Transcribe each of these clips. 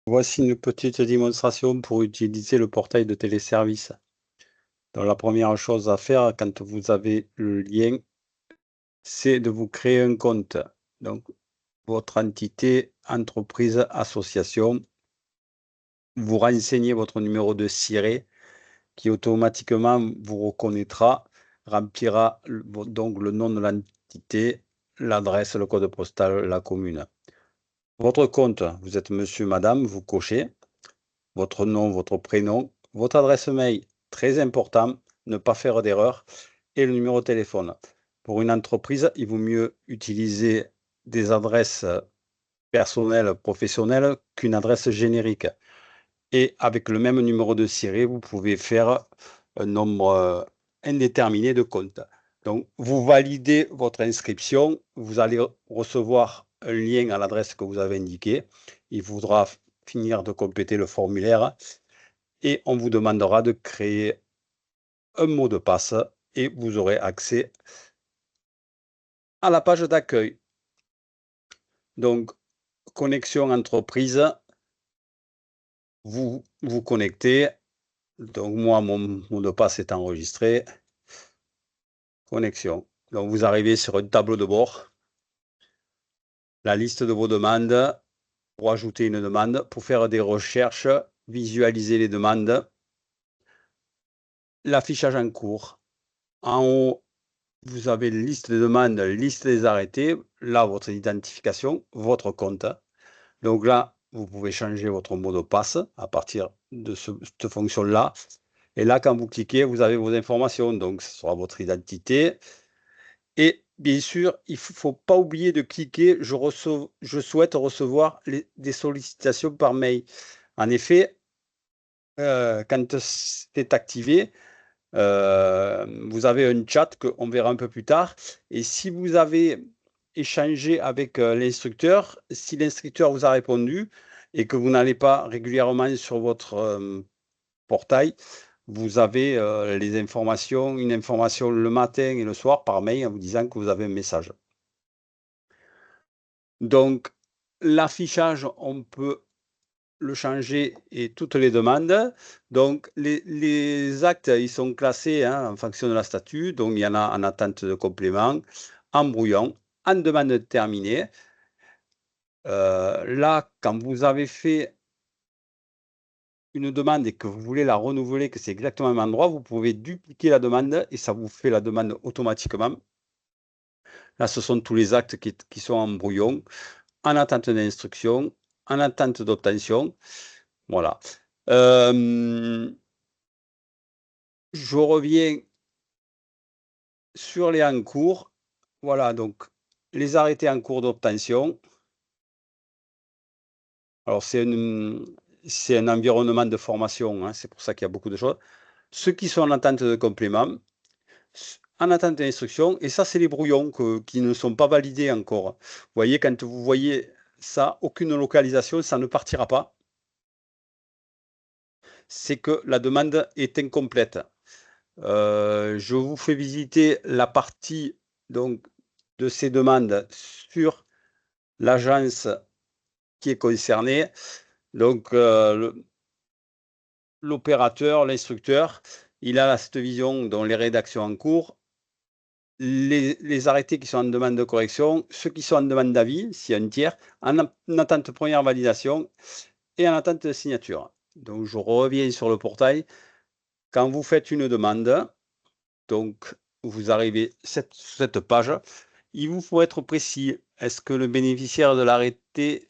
Voici une petite démonstration pour utiliser le portail de téléservice. Donc, la première chose à faire quand vous avez le lien, c'est de vous créer un compte. Donc, votre entité, entreprise, association, vous renseignez votre numéro de SIRET qui automatiquement vous reconnaîtra, remplira donc le nom de l'entité, l'adresse, le code postal, la commune. Votre compte, vous êtes monsieur, madame, vous cochez votre nom, votre prénom, votre adresse mail, très important, ne pas faire d'erreur, et le numéro de téléphone. Pour une entreprise, il vaut mieux utiliser des adresses personnelles, professionnelles, qu'une adresse générique. Et avec le même numéro de SIRET, vous pouvez faire un nombre indéterminé de comptes. Donc, vous validez votre inscription, vous allez recevoir un lien à l'adresse que vous avez indiquée. Il faudra finir de compléter le formulaire et on vous demandera de créer un mot de passe et vous aurez accès à la page d'accueil. Donc, connexion entreprise, vous vous connectez. Donc, moi, mon mot de passe est enregistré. Connexion. Donc, vous arrivez sur un tableau de bord, la liste de vos demandes, pour ajouter une demande, pour faire des recherches, visualiser les demandes, l'affichage en cours. En haut, vous avez liste des demandes, liste des arrêtés, là, votre identification, votre compte. Donc là, vous pouvez changer votre mot de passe à partir de cette fonction-là. Et là, quand vous cliquez, vous avez vos informations. Donc, ce sera votre identité. Et bien sûr, il ne faut pas oublier de cliquer « Je souhaite recevoir des sollicitations par mail ». En effet, quand c'est activé, vous avez un chat qu'on verra un peu plus tard. Et si vous avez échangé avec l'instructeur, si l'instructeur vous a répondu et que vous n'allez pas régulièrement sur votre portail, vous avez une information le matin et le soir par mail en vous disant que vous avez un message. Donc, l'affichage, on peut le changer et toutes les demandes. Donc, les actes, ils sont classés en fonction de la statut. Donc, il y en a en attente de complément, en brouillon, en demande terminée. Là, quand vous avez fait une demande et que vous voulez la renouveler, que c'est exactement au même endroit, vous pouvez dupliquer la demande et ça vous fait la demande automatiquement. Là, ce sont tous les actes qui sont en brouillon, en attente d'instruction, en attente d'obtention. Voilà. Je reviens sur les en cours. Voilà, donc les arrêtés en cours d'obtention. Alors, c'est un environnement de formation, hein, c'est pour ça qu'il y a beaucoup de choses. Ceux qui sont en attente de complément, en attente d'instruction, et ça, c'est les brouillons qui ne sont pas validés encore. Vous voyez, quand vous voyez ça, aucune localisation, ça ne partira pas. C'est que la demande est incomplète. Je vous fais visiter la partie donc, de ces demandes sur l'agence qui est concernée. Donc, l'opérateur, l'instructeur, il a cette vision dans les rédactions en cours, les arrêtés qui sont en demande de correction, ceux qui sont en demande d'avis, s'il y a un tiers, en attente de première validation et en attente de signature. Donc, je reviens sur le portail. Quand vous faites une demande, donc vous arrivez sur cette page, il vous faut être précis. Est-ce que le bénéficiaire de l'arrêté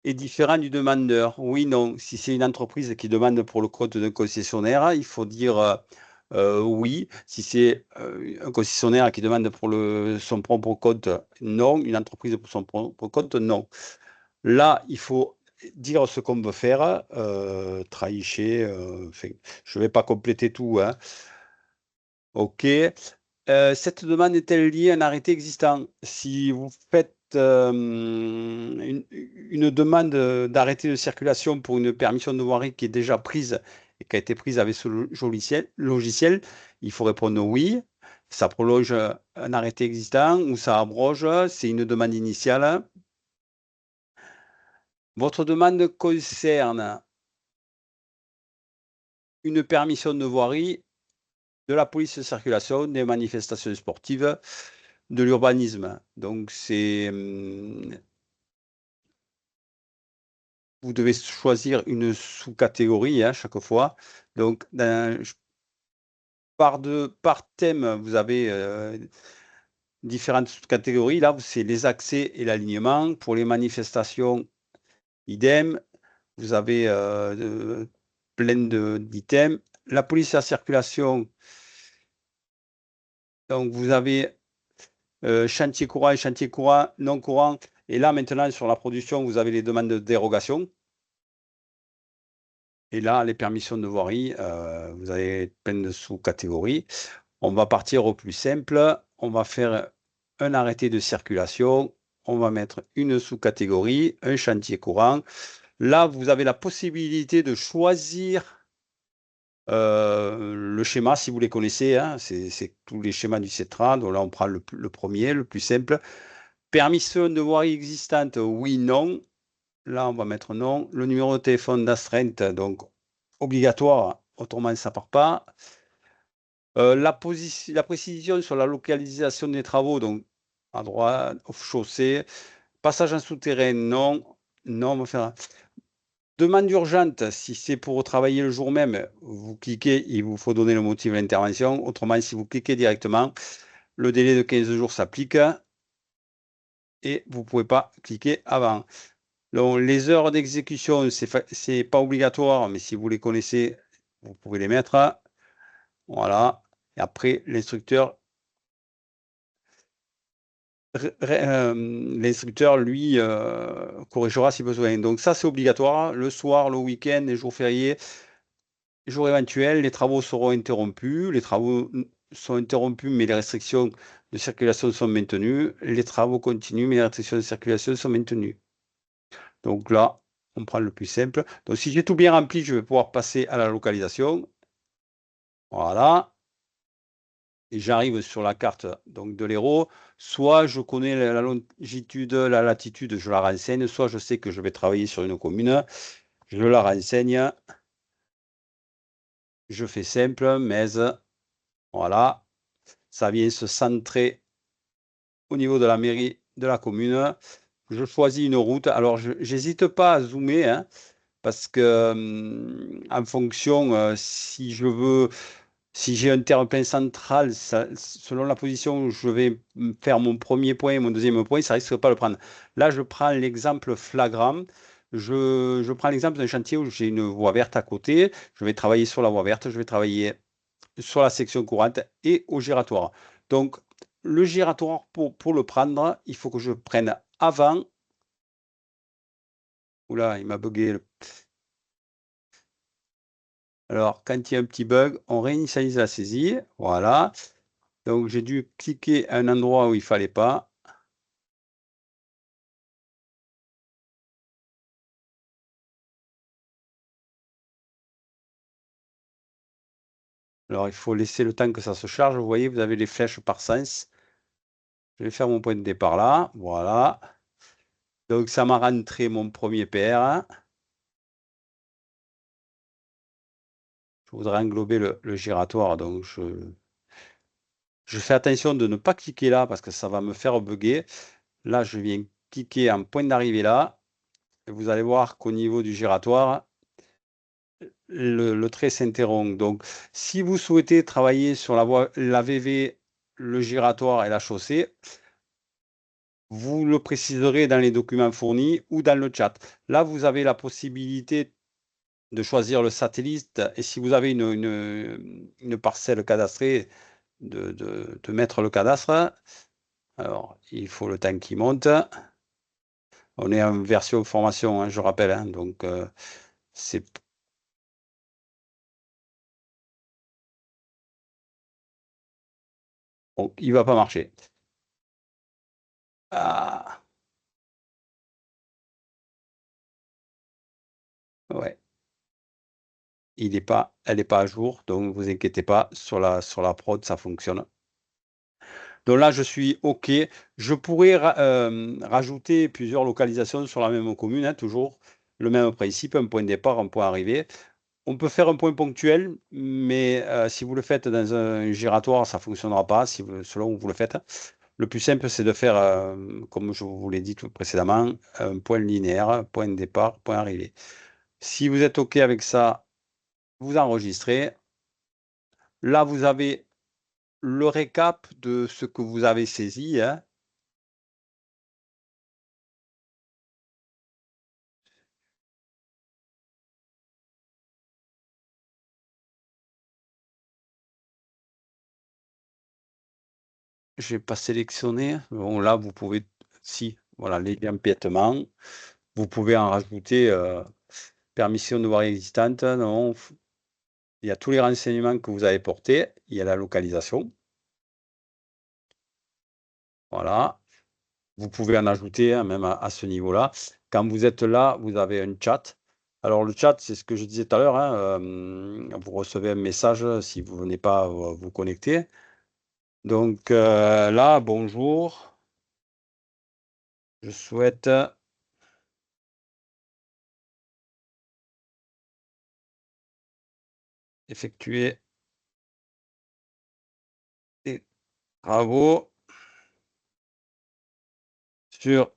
est différent du demandeur? Oui, non. Si c'est une entreprise qui demande pour le code d'un concessionnaire, il faut dire oui. Si c'est un concessionnaire qui demande pour son propre code, non. Une entreprise pour son propre code, non. Là, il faut dire ce qu'on veut faire, trahicher, je ne vais pas compléter tout, hein. OK. Cette demande est-elle liée à un arrêté existant? Si vous faites une demande d'arrêté de circulation pour une permission de voirie qui est déjà prise et qui a été prise avec ce logiciel, il faut répondre oui. Ça prolonge un arrêté existant ou ça abroge, c'est une demande initiale. Votre demande concerne une permission de voirie, de la police de circulation, des manifestations sportives, de l'urbanisme. Donc c'est, vous devez choisir une sous-catégorie, hein, chaque fois. Donc par thème, vous avez, différentes sous-catégories. Là, c'est les accès et l'alignement. Pour les manifestations, idem. Vous avez, plein d'items. La police à circulation, donc vous avez, chantier courant et chantier courant non courant, et là, maintenant, sur la production, vous avez les demandes de dérogation et là, les permissions de voirie, vous avez plein de sous-catégories. On va partir au plus simple, on va faire un arrêté de circulation, on va mettre une sous-catégorie, un chantier courant. Là, vous avez la possibilité de choisir le schéma, si vous les connaissez, hein, c'est tous les schémas du CETRA. Donc là, on prend le premier, le plus simple. Permission de voirie existante, oui, non. Là, on va mettre non. Le numéro de téléphone d'astreinte, donc obligatoire, autrement, ça part pas. La précision sur la localisation des travaux, donc à droite, chaussée. Passage en souterrain, non. Non, on va faire. Demande urgente, si c'est pour travailler le jour même, vous cliquez, il vous faut donner le motif de l'intervention. Autrement, si vous cliquez directement, le délai de 15 jours s'applique et vous ne pouvez pas cliquer avant. Donc, les heures d'exécution, c'est pas obligatoire, mais si vous les connaissez, vous pouvez les mettre. Voilà. Et après, l'instructeur, lui, corrigera si besoin. Donc ça, c'est obligatoire. Le soir, le week-end, les jours fériés, jour éventuel, les travaux seront interrompus. Les travaux sont interrompus, mais les restrictions de circulation sont maintenues. Les travaux continuent, mais les restrictions de circulation sont maintenues. Donc là, on prend le plus simple. Donc si j'ai tout bien rempli, je vais pouvoir passer à la localisation. Voilà. Et j'arrive sur la carte donc de l'Hérault. Soit je connais la longitude, la latitude, je la renseigne. Soit je sais que je vais travailler sur une commune. Je la renseigne. Je fais simple, mais voilà. Ça vient se centrer au niveau de la mairie de la commune. Je choisis une route. Alors, je n'hésite pas à zoomer, hein, parce que en fonction, si j'ai un terre-plein central, selon la position où je vais faire mon premier point et mon deuxième point, ça risque pas de le prendre. Là, je prends l'exemple flagrant. Je prends l'exemple d'un chantier où j'ai une voie verte à côté. Je vais travailler sur la voie verte. Je vais travailler sur la section courante et au giratoire. Donc, le giratoire, pour le prendre, il faut que je prenne avant. Oula, il m'a bugué. Alors, quand il y a un petit bug, on réinitialise la saisie. Voilà. Donc, j'ai dû cliquer à un endroit où il ne fallait pas. Alors, il faut laisser le temps que ça se charge. Vous voyez, vous avez les flèches par sens. Je vais faire mon point de départ là. Voilà. Donc, ça m'a rentré mon premier PR. Je voudrais englober le giratoire. Donc, je fais attention de ne pas cliquer là parce que ça va me faire bugger. Là, je viens cliquer en point d'arrivée là. Et vous allez voir qu'au niveau du giratoire, le trait s'interrompt. Donc, si vous souhaitez travailler sur la VV, le giratoire et la chaussée, vous le préciserez dans les documents fournis ou dans le chat. Là, vous avez la possibilité de choisir le satellite et si vous avez une parcelle cadastrée, de mettre le cadastre. Alors, il faut le temps qui monte. On est en version formation, hein, je rappelle, hein, donc c'est bon, il va pas marcher. Ah, ouais, elle est pas à jour, donc vous inquiétez pas, sur la prod, ça fonctionne. Donc là, je suis OK. Je pourrais rajouter plusieurs localisations sur la même commune, hein, toujours le même principe, un point de départ, un point d'arrivée. On peut faire un point ponctuel, mais si vous le faites dans un giratoire, ça ne fonctionnera pas selon où vous le faites. Le plus simple, c'est de faire, comme je vous l'ai dit tout précédemment, un point linéaire, point de départ, point arrivée. Si vous êtes OK avec ça, vous enregistrez. Là, vous avez le récap de ce que vous avez saisi, hein. Je vais pas sélectionner. Bon, là, vous pouvez, si, voilà, les empiètements. Vous pouvez en rajouter, permission de voir existante, non. Il y a tous les renseignements que vous avez portés. Il y a la localisation. Voilà. Vous pouvez en ajouter, hein, même à ce niveau-là. Quand vous êtes là, vous avez un chat. Alors le chat, c'est ce que je disais tout à l'heure, hein, vous recevez un message si vous venez pas, vous connecter. Donc, là, bonjour. Je souhaite effectuer des travaux sur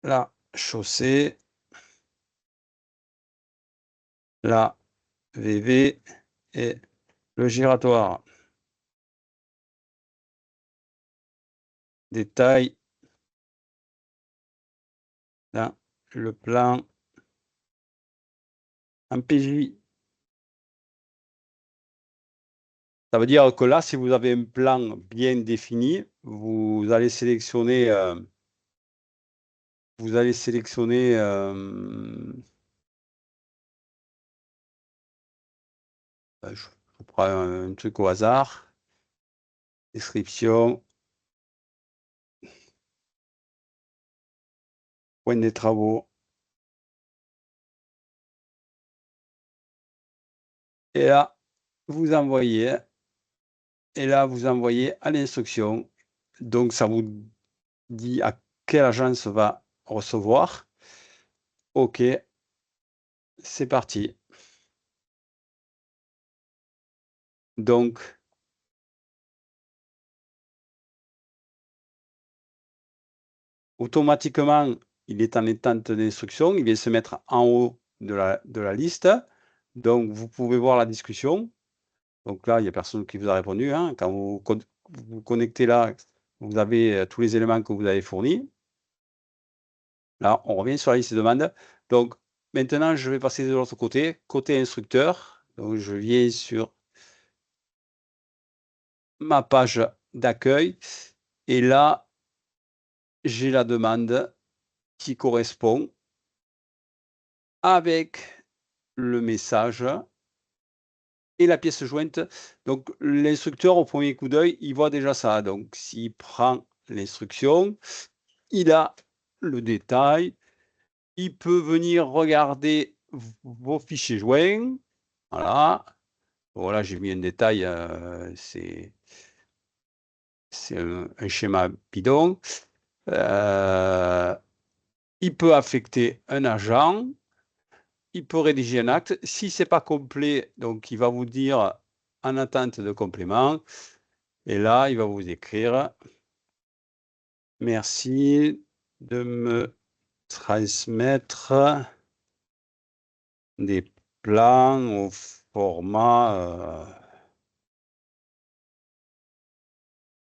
la chaussée, la VV et le giratoire. Détail dans le plan en PJ. Ça veut dire que là, si vous avez un plan bien défini, vous allez sélectionner, je prends un truc au hasard, description, point des travaux. Et là, vous envoyez, et là, vous envoyez à l'instruction. Donc, ça vous dit à quelle agence va recevoir. OK, c'est parti. Donc, automatiquement, il est en attente d'instruction. Il vient se mettre en haut de la liste. Donc, vous pouvez voir la discussion. Donc là, il n'y a personne qui vous a répondu, hein. Quand vous connectez là, vous avez tous les éléments que vous avez fournis. Là, on revient sur la liste de demande. Donc, maintenant, je vais passer de l'autre côté, côté instructeur. Donc, je viens sur ma page d'accueil. Et là, j'ai la demande qui correspond avec le message et la pièce jointe. Donc, l'instructeur, au premier coup d'œil, il voit déjà ça. Donc, s'il prend l'instruction, il a le détail. Il peut venir regarder vos fichiers joints. Voilà. Voilà, j'ai mis un détail, c'est un schéma bidon. Il peut affecter un agent. Il peut rédiger un acte. Si c'est pas complet, donc il va vous dire en attente de complément. Et là, il va vous écrire merci de me transmettre des plans au format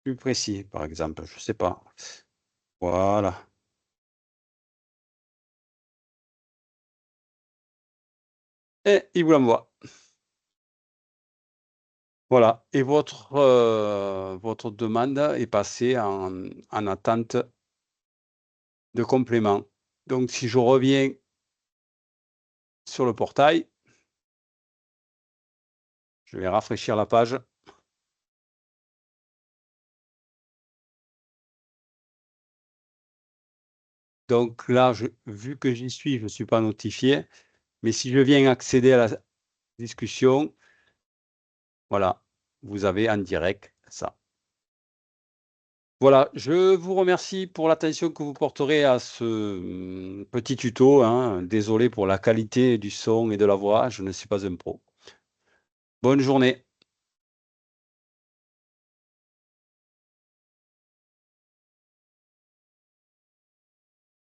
plus précis, par exemple. Je sais pas. Voilà. Et il vous l'envoie. Voilà. Et votre demande est passée en attente de complément. Donc, si je reviens sur le portail, je vais rafraîchir la page. Donc là, vu que j'y suis, je ne suis pas notifié. Mais si je viens accéder à la discussion, voilà, vous avez en direct ça. Voilà, je vous remercie pour l'attention que vous porterez à ce, petit tuto, hein. Désolé pour la qualité du son et de la voix, je ne suis pas un pro. Bonne journée.